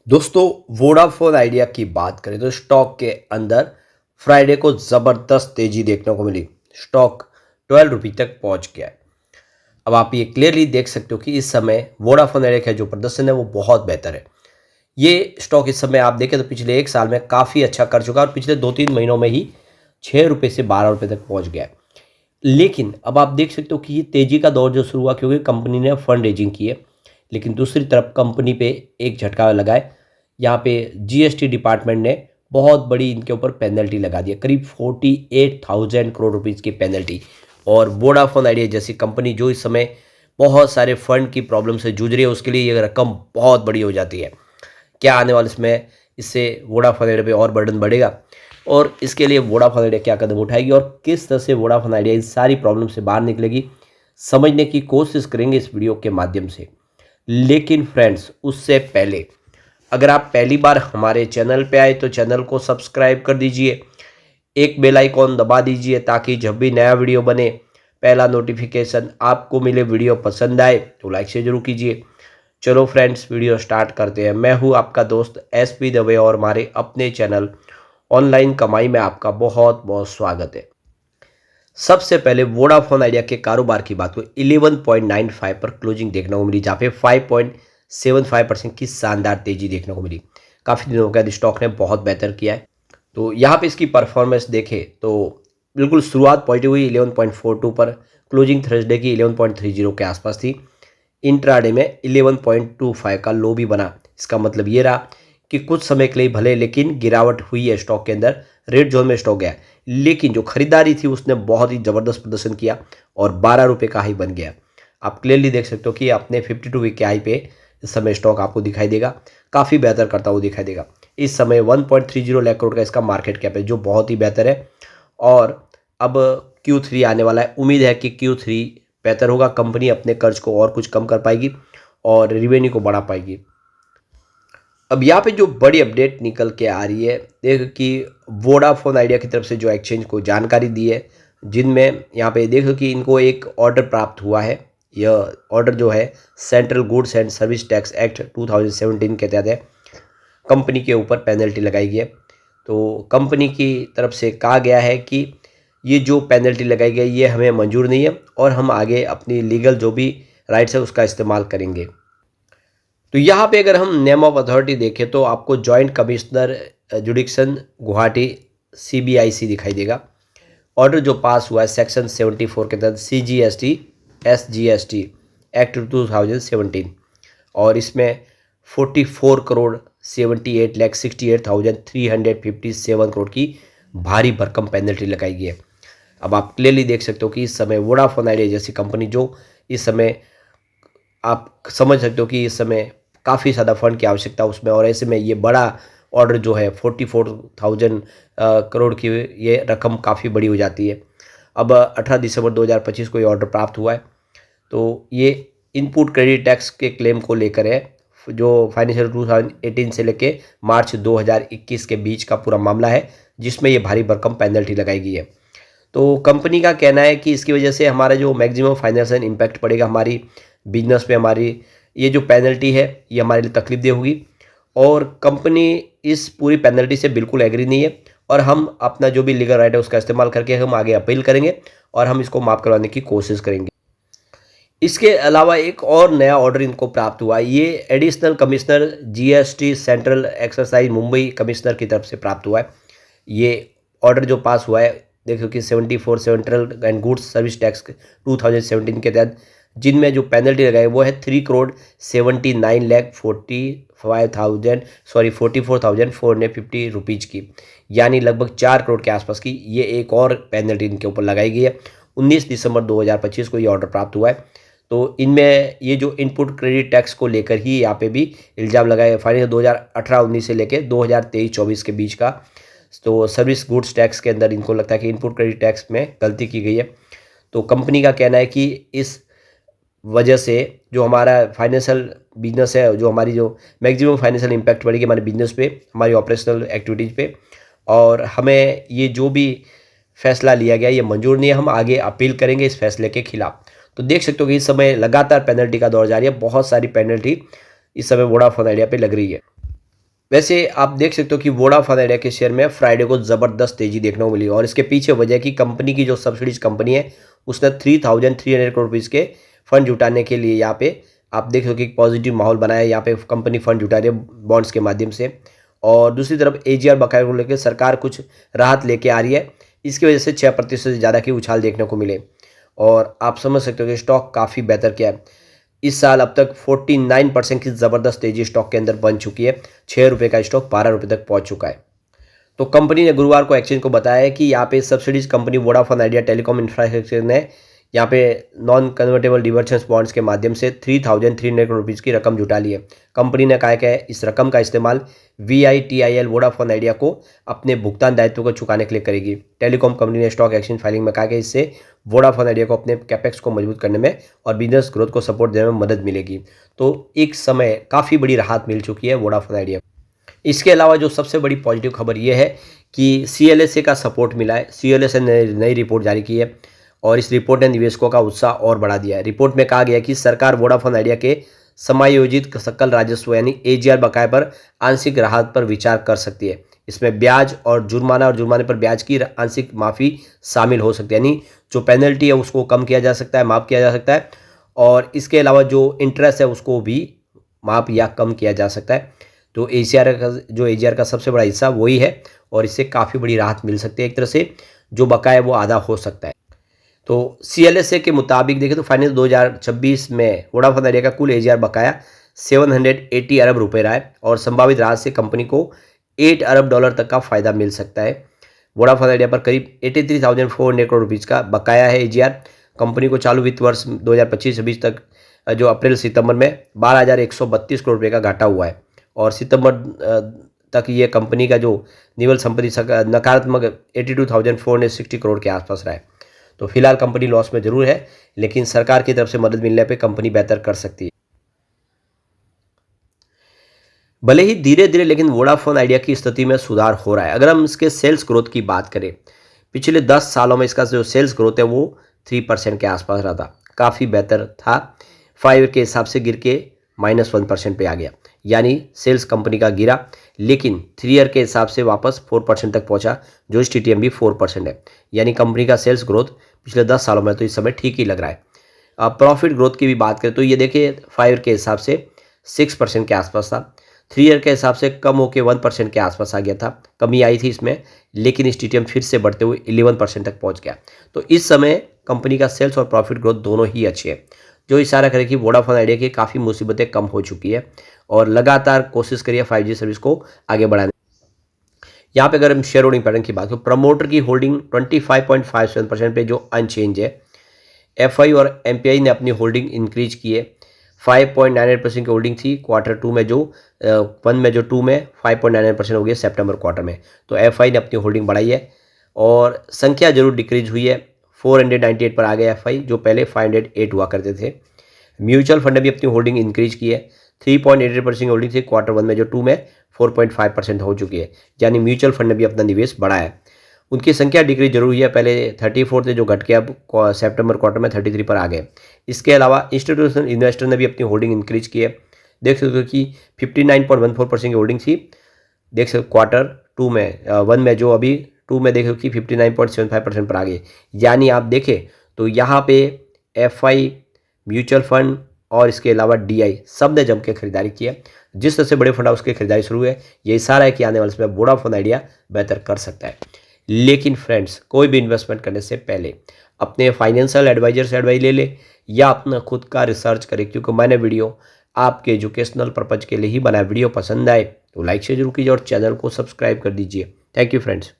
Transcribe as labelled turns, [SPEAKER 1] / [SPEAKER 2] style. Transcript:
[SPEAKER 1] दोस्तों, Vodafone idea की बात करें तो स्टॉक के अंदर फ्राइडे को ज़बरदस्त तेज़ी देखने को मिली। स्टॉक 12 रुपये तक पहुंच गया है। अब आप ये क्लियरली देख सकते हो कि इस समय वोडाफोन आइडिया का जो प्रदर्शन है वो बहुत बेहतर है। ये स्टॉक इस समय आप देखें तो पिछले एक साल में काफ़ी अच्छा कर चुका है और पिछले 2-3 महीनों में ही 6 रुपये से 12 रुपये तक पहुँच गया है। लेकिन अब आप देख सकते हो कि ये तेज़ी का दौर जो शुरू हुआ क्योंकि कंपनी ने फंड रेजिंग की है। लेकिन दूसरी तरफ कंपनी पे एक झटका लगा है। यहाँ पे जीएसटी डिपार्टमेंट ने बहुत बड़ी इनके ऊपर पेनल्टी लगा दी है, करीब 48,000 करोड़ रुपीज़ की पेनल्टी। और वोडाफोन आइडिया जैसी कंपनी जो इस समय बहुत सारे फंड की प्रॉब्लम से जूझ रही है, उसके लिए ये रकम बहुत बड़ी हो जाती है। क्या आने वाले समय इससे वोडाफोन आइडिया पे और बर्डन बढ़ेगा और इसके लिए वोडाफोन आइडिया क्या कदम उठाएगी और किस तरह से वोडाफोन आइडिया इन सारी प्रॉब्लम से बाहर निकलेगी, समझने की कोशिश करेंगे इस वीडियो के माध्यम से। लेकिन फ्रेंड्स, उससे पहले अगर आप पहली बार हमारे चैनल पे आए तो चैनल को सब्सक्राइब कर दीजिए, एक बेल आइकॉन दबा दीजिए ताकि जब भी नया वीडियो बने पहला नोटिफिकेशन आपको मिले। वीडियो पसंद आए तो लाइक से जरूर कीजिए। चलो फ्रेंड्स, वीडियो स्टार्ट करते हैं। मैं हूं आपका दोस्त एसपी दवे और हमारे अपने चैनल ऑनलाइन कमाई में आपका बहुत बहुत स्वागत है। सबसे पहले वोडाफोन आइडिया के कारोबार की बात करें, 11.95 पर क्लोजिंग देखने को मिली, जहाँ पे 5.75% की शानदार तेजी देखने को मिली। काफ़ी दिनों के बाद स्टॉक ने बहुत बेहतर किया है। तो यहाँ पे इसकी परफॉर्मेंस देखें तो बिल्कुल शुरुआत पॉजिटिव हुई 11.42 पर, क्लोजिंग थर्सडे की 11.30 के आसपास थी। इंट्राडे में 11.25 का लो भी बना। इसका मतलब ये रहा कि कुछ समय के लिए भले लेकिन गिरावट हुई है स्टॉक के अंदर, रेड जोन में स्टॉक गया, लेकिन जो खरीदारी थी उसने बहुत ही ज़बरदस्त प्रदर्शन किया और 12 रुपये का हाई बन गया। आप क्लियरली देख सकते हो कि अपने 52 वीक के हाई पे इस समय स्टॉक आपको दिखाई देगा, काफ़ी बेहतर करता हुआ दिखाई देगा। इस समय 1.30 लाख करोड़ का इसका मार्केट कैप है, जो बहुत ही बेहतर है। और अब Q3 आने वाला है, उम्मीद है कि Q3 बेहतर होगा, कंपनी अपने कर्ज को और कुछ कम कर पाएगी और रिवेन्यू को बढ़ा पाएगी। अब यहाँ पे जो बड़ी अपडेट निकल के आ रही है, देखो कि वोडाफोन आइडिया की तरफ से जो एक्सचेंज को जानकारी दी है, जिनमें यहाँ पे देखो कि इनको एक ऑर्डर प्राप्त हुआ है। यह ऑर्डर जो है central goods and service tax act 2017 के तहत है। कंपनी के ऊपर पेनल्टी लगाई गई है। तो कंपनी की तरफ से कहा गया है कि ये जो पेनल्टी लगाई गई ये हमें मंजूर नहीं है और हम आगे अपनी लीगल जो भी राइट्स है उसका इस्तेमाल करेंगे। तो यहाँ पे अगर हम नेम ऑफ अथॉरिटी देखें तो आपको जॉइंट कमिश्नर जुडिक्शन गुवाहाटी CBIC दिखाई देगा। ऑर्डर जो पास हुआ है सेक्शन 74 के तहत CGST SGST एक्ट 2017 और इसमें 44 करोड़ 78,68,357 करोड़ की भारी भरकम पेनल्टी लगाई गई है। अब आप क्लियरली देख सकते हो कि इस समय वोडाफोन आइडिया जैसी कंपनी जो इस समय आप समझ सकते हो कि इस समय काफ़ी ज़्यादा फंड की आवश्यकता है उसमें, और ऐसे में ये बड़ा ऑर्डर जो है 44,000 करोड़ की, ये रकम काफ़ी बड़ी हो जाती है। अब 18 दिसंबर 2025 को ये ऑर्डर प्राप्त हुआ है। तो ये इनपुट क्रेडिट टैक्स के क्लेम को लेकर है, जो फाइनेंशियल 2018 से लेके मार्च 2021 के बीच का पूरा मामला है, जिसमें ये भारी भरकम पेनल्टी लगाई गई है। तो कंपनी का कहना है कि इसकी वजह से हमारा जो मैक्सिमम फाइनेंशियल इम्पैक्ट पड़ेगा हमारी बिजनेस पे, हमारी ये जो पेनल्टी है ये हमारे लिए तकलीफ होगी और कंपनी इस पूरी पेनल्टी से बिल्कुल एग्री नहीं है और हम अपना जो भी लीगल राइट है उसका इस्तेमाल करके हम आगे अपील करेंगे और हम इसको माफ़ करवाने की कोशिश करेंगे। इसके अलावा एक और नया ऑर्डर इनको प्राप्त हुआ है। ये additional commissioner GST central exercise Mumbai commissioner की तरफ से प्राप्त हुआ है। ये ऑर्डर जो पास हुआ है, देखो कि 74 central and goods service tax 2017 के तहत, जिनमें जो पेनल्टी लगाई वो है 3 करोड़ 44,450 रुपीज़ की, यानी लगभग 4 करोड़ के आसपास की। ये एक और पेनल्टी इनके ऊपर लगाई गई है। 19 दिसंबर 2025 को ये ऑर्डर प्राप्त हुआ है। तो इनमें ये जो इनपुट क्रेडिट टैक्स को लेकर ही यहाँ पे भी इल्ज़ाम लगाए, फाइनेंस 2018-19 से लेकर 2023-24 के बीच का। तो सर्विस गुड्स टैक्स के अंदर इनको लगता है कि इनपुट क्रेडिट टैक्स में गलती की गई है। तो कंपनी का कहना है कि इस वजह से जो हमारा फाइनेंशियल बिजनेस है, जो हमारी जो मैक्सिमम फाइनेंशियल इम्पैक्ट पड़ेगी हमारे बिजनेस पे, हमारी ऑपरेशनल एक्टिविटीज़ पे, और हमें ये जो भी फैसला लिया गया ये मंजूर नहीं है। हम आगे अपील करेंगे इस फैसले के खिलाफ। तो देख सकते हो कि इस समय लगातार पेनल्टी का दौर जारी है, बहुत सारी पेनल्टी इस समय वोडाफोन आइडिया पे लग रही है। वैसे आप देख सकते हो कि वोडाफोन आइडिया के शेयर में फ्राइडे को ज़बरदस्त तेज़ी देखने को मिली और इसके पीछे वजह है कि कंपनी की जो सब्सिडीज कंपनी है उसने 3,300 करोड़ रुपीज़ के फंड जुटाने के लिए यहाँ पे आप देख सकते हो कि एक पॉजिटिव माहौल बनाया है। यहाँ पे कंपनी फंड जुटा रही है बॉन्ड्स के माध्यम से। और दूसरी तरफ एजीआर बकाया को लेकर सरकार कुछ राहत लेके आ रही है। इसकी वजह से 6% से ज़्यादा की उछाल देखने को मिले और आप समझ सकते हो कि स्टॉक काफ़ी बेहतर किया है। इस साल अब तक 49% की ज़बरदस्त तेजी स्टॉक के अंदर बन चुकी है। 6 रुपये का स्टॉक 12 रुपये तक पहुंच चुका है। तो कंपनी ने गुरुवार को एक्सचेंज को बताया है कि यहाँ पे subsidies company Vodafone idea telecom infrastructure ने यहाँ पे नॉन कन्वर्टेबल डिबेंचर्स बॉन्ड्स के माध्यम से 3,300 करोड़ रुपीज़ की रकम जुटा ली है। कंपनी ने कहा है इस रकम का इस्तेमाल VITIL वोडाफोन आइडिया को अपने भुगतान दायित्व को चुकाने के लिए करेगी। टेलीकॉम कंपनी ने स्टॉक एक्सचेंज फाइलिंग में कहा कि इससे वोडाफोन आइडिया को अपने कैपेक्स को मजबूत करने में और बिजनेस ग्रोथ को सपोर्ट देने में मदद मिलेगी। तो एक समय काफ़ी बड़ी राहत मिल चुकी है वोडाफोन आइडिया। इसके अलावा जो सबसे बड़ी पॉजिटिव खबर ये है कि CLSA का सपोर्ट मिला है। CLSA ने नई रिपोर्ट जारी की है और इस रिपोर्ट ने निवेशकों का उत्साह और बढ़ा दिया है। रिपोर्ट में कहा गया कि सरकार वोडाफोन आइडिया के समायोजित सकल राजस्व यानी AGR बकाये पर आंशिक राहत पर विचार कर सकती है। इसमें ब्याज और जुर्माने पर ब्याज की आंशिक माफ़ी शामिल हो सकती है, यानी जो पेनल्टी है उसको कम किया जा सकता है, माफ़ किया जा सकता है और इसके अलावा जो इंटरेस्ट है उसको भी माफ़ या कम किया जा सकता है। तो AGR का सबसे बड़ा हिस्सा वही है और इससे काफ़ी बड़ी राहत मिल सकती है। एक तरह से जो बकाया है वो आधा हो सकता है। तो CLSA के मुताबिक देखें तो फाइनेंस 2026 में वोडाफोन आइडिया का कुल AGR बकाया 780 अरब रुपए रहा है और संभावित राहत से कंपनी को $8 अरब तक का फायदा मिल सकता है। वोडाफोन आइडिया पर करीब 83,400 करोड़ रुपीज़ का बकाया है AGR। कंपनी को चालू वित्त वर्ष 2025-26 तक जो अप्रैल सितंबर में 12,132 करोड़ रुपये का घाटा हुआ है और सितंबर तक ये कंपनी का जो निवल संपत्ति नकारात्मक 82,460 करोड़ के आसपास रहा है। तो फिलहाल कंपनी लॉस में जरूर है, लेकिन सरकार की तरफ से मदद मिलने पे कंपनी बेहतर कर सकती है। भले ही धीरे धीरे, लेकिन वोडाफोन आइडिया की स्थिति में सुधार हो रहा है। अगर हम इसके सेल्स ग्रोथ की बात करें, पिछले 10 सालों में इसका जो सेल्स ग्रोथ है वो 3% के आसपास रहा था, काफ़ी बेहतर था। 5 के हिसाब से गिर के -1% पे आ गया, यानी सेल्स कंपनी का गिरा, लेकिन 3 ईयर के हिसाब से वापस 4% तक पहुंचा, जो इस TTM भी 4% है। यानी कंपनी का सेल्स ग्रोथ पिछले 10 सालों में तो इस समय ठीक ही लग रहा है। अब प्रॉफिट ग्रोथ की भी बात करें तो ये देखिए 5 ईयर के हिसाब से 6% के आसपास था, 3 ईयर के हिसाब से कम होकर 1% के आसपास आ गया था, कमी आई थी इसमें, लेकिन इस TTM फिर से बढ़ते हुए 11% तक पहुंच गया। तो इस समय कंपनी का सेल्स और प्रॉफिट ग्रोथ दोनों ही अच्छे हैं, जो इशारा करे कि वोडाफोन आइडिया की काफ़ी मुसीबतें कम हो चुकी है और लगातार कोशिश करिए 5G सर्विस को आगे बढ़ाने। यहाँ पे अगर हम शेयर होल्डिंग पैटर्न की बात करें, प्रमोटर की होल्डिंग 25.57% पे जो अनचेंज है। FI और MPI ने अपनी होल्डिंग इंक्रीज की है। 5.98% की होल्डिंग थी क्वार्टर 2 में, जो 1 में जो 2 में 5.99% हो गई सितंबर क्वार्टर में। तो FI ने अपनी होल्डिंग बढ़ाई है और संख्या जरूर डिक्रीज हुई है, 498 पर आ गया FI, जो पहले 508 हुआ करते थे। म्यूचुअल फंड ने भी अपनी होल्डिंग इंक्रीज की है, 3.88% की होल्डिंग थी क्वार्टर 1 में, जो 2 में 4.5% हो चुकी है, यानी म्यूचुअल फंड ने भी अपना निवेश बढ़ाया है। उनकी संख्या डिक्रीज जरूर हुई है, पहले 34 थे जो घट के अब सितंबर क्वार्टर में 33 पर आ गए। इसके अलावा इंस्टीट्यूशनल इन्वेस्टर ने भी अपनी होल्डिंग इंक्रीज की है। देख सकते हो कि 59.14% की होल्डिंग थी, देख सकते क्वार्टर 2 में 1 में, जो अभी 2 में देखो कि 59.75% पर आ गए। यानी आप देखें तो यहाँ पे FI, म्यूचुअल फंड और इसके अलावा DI सब ने जम के खरीदारी की है। जिस तरह से बड़े फंड हाउस की खरीदारी शुरू है, ये इशारा है कि आने वाले समय वोडाफोन आइडिया बेहतर कर सकता है। लेकिन फ्रेंड्स, कोई भी इन्वेस्टमेंट करने से पहले अपने फाइनेंशियल एडवाइजर से एडवाइस ले ले या अपना खुद का रिसर्च करें, क्योंकि मैंने वीडियो आपके एजुकेशनल पर्पज के लिए ही बनाया। वीडियो पसंद आए तो लाइक शेयर जरूर कीजिए और चैनल को सब्सक्राइब कर दीजिए। Thank you friends.